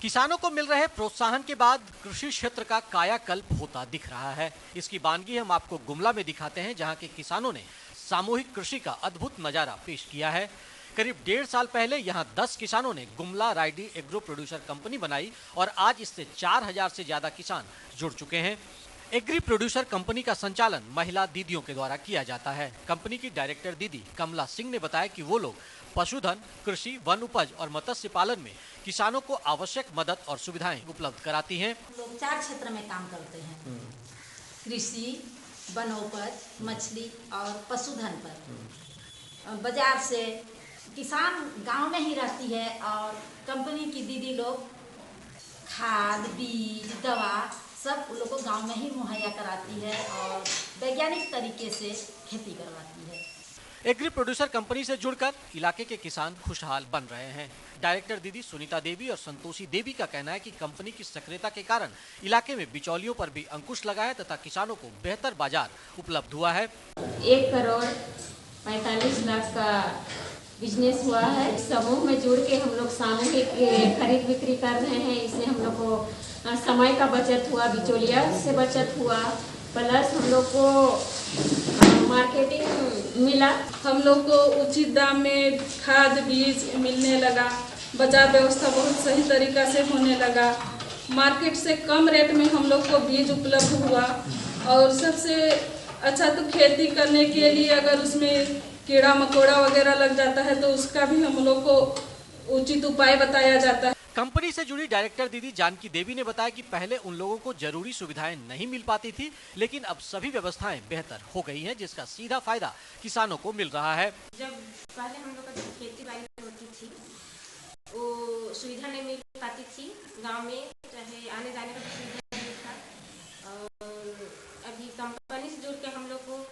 किसानों को मिल रहे प्रोत्साहन के बाद कृषि क्षेत्र का कायाकल्प होता दिख रहा है। इसकी वानगी हम आपको गुमला में दिखाते हैं, जहां के किसानों ने सामूहिक कृषि का अद्भुत नजारा पेश किया है। करीब 1.5 साल पहले यहां 10 किसानों ने गुमला राइडी एग्रो प्रोड्यूसर कंपनी बनाई और आज इससे 4000 से ज्यादा किसान जुड़ चुके हैं। एग्री प्रोड्यूसर कंपनी का संचालन महिला दीदियों के द्वारा किया जाता है। कंपनी की डायरेक्टर दीदी कमला सिंह ने बताया कि वो लोग पशुधन, कृषि, वन उपज और मत्स्य पालन में किसानों को आवश्यक मदद और सुविधाएं उपलब्ध कराती हैं। लोग 4 क्षेत्र में काम करते हैं, कृषि, वनोपज, मछली और पशुधन पर। बाजार से किसान गांव में ही रहती है और कंपनी की दीदी लोग खाद, बीज, दवा सब उन लोग को गाँव में ही मुहैया कराती है और वैज्ञानिक तरीके से खेती करवाती है। एग्री प्रोड्यूसर कंपनी से जुड़कर इलाके के किसान खुशहाल बन रहे हैं। डायरेक्टर दीदी सुनीता देवी और संतोषी देवी का कहना है कि कंपनी की सक्रियता के कारण इलाके में बिचौलियों पर भी अंकुश लगा है तथा किसानों को बेहतर बाजार उपलब्ध हुआ है। 1 करोड़ 45 लाख का बिजनेस हुआ है। समूह में जुड़ के हम लोग सामूहिक खरीद बिक्री कर रहे हैं। इससे हम लोग को समय का बचत हुआ, बिचौलिया से बचत हुआ, प्लस हम लोग को मार्केटिंग मिला। हम लोग को उचित दाम में खाद बीज मिलने लगा, बाजार व्यवस्था बहुत सही तरीका से होने लगा, मार्केट से कम रेट में हम लोग को बीज उपलब्ध हुआ और सबसे अच्छा तो खेती करने के लिए अगर उसमें कीड़ा मकोड़ा वगैरह लग जाता है तो उसका भी हम लोग को उचित उपाय बताया जाता है। कंपनी से जुड़ी डायरेक्टर दीदी जानकी देवी ने बताया कि पहले उन लोगों को जरूरी सुविधाएं नहीं मिल पाती थी, लेकिन अब सभी व्यवस्थाएं बेहतर हो गई हैं, जिसका सीधा फायदा किसानों को मिल रहा है। जब पहले हम लोग का जब खेती बाड़ी होती थी वो सुविधा नहीं मिल पाती थी गांव में, चाहे आने जाने का सुविधा नहीं था। और अभी कंपनी से जुड़ के हम लोग को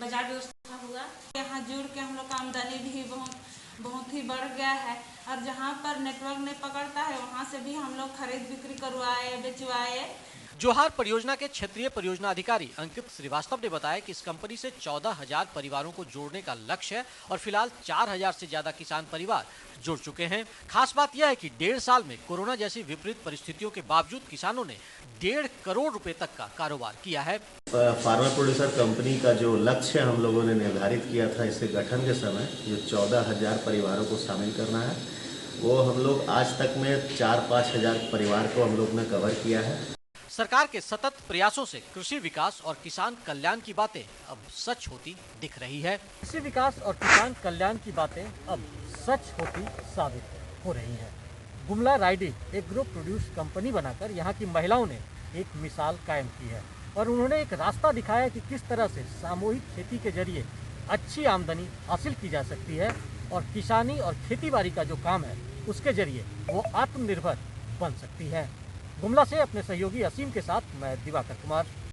बाजार व्यवस्था हुआ। यहाँ जुड़ के हम लोग का आमदनी भी बहुत ही बढ़ गया है और जहाँ पर नेटवर्क नहीं पकड़ता है वहाँ से भी हम लोग खरीद बिक्री करवाए, बेचवाए। जोहार परियोजना के क्षेत्रीय परियोजना अधिकारी अंकित श्रीवास्तव ने बताया कि इस कंपनी से 14,000 परिवारों को जोड़ने का लक्ष्य है और फिलहाल 4,000 से ज्यादा किसान परिवार जुड़ चुके हैं। खास बात यह है कि 1.5 साल में कोरोना जैसी विपरीत परिस्थितियों के बावजूद किसानों ने 1.5 करोड़ रुपए तक का कारोबार किया है। फार्मर प्रोड्यूसर कंपनी का जो लक्ष्य हम लोगों ने निर्धारित किया था इससे गठन के समय, जो 14,000 परिवारों को शामिल करना है, वो हम लोग आज तक में 4-5 हजार परिवार को हम लोग ने कवर किया है। सरकार के सतत प्रयासों से कृषि विकास और किसान कल्याण की बातें अब सच होती दिख रही है। कृषि विकास और किसान कल्याण की बातें अब सच होती साबित हो रही है। गुमला राइडी एग्रो प्रोड्यूस कंपनी बनाकर यहाँ की महिलाओं ने एक मिसाल कायम की है और उन्होंने एक रास्ता दिखाया कि किस तरह से सामूहिक खेती के जरिए अच्छी आमदनी हासिल की जा सकती है और किसानी और खेतीबाड़ी का जो काम है उसके जरिए वो आत्मनिर्भर बन सकती है। गुमला से अपने सहयोगी असीम के साथ मैं दिवाकर कुमार।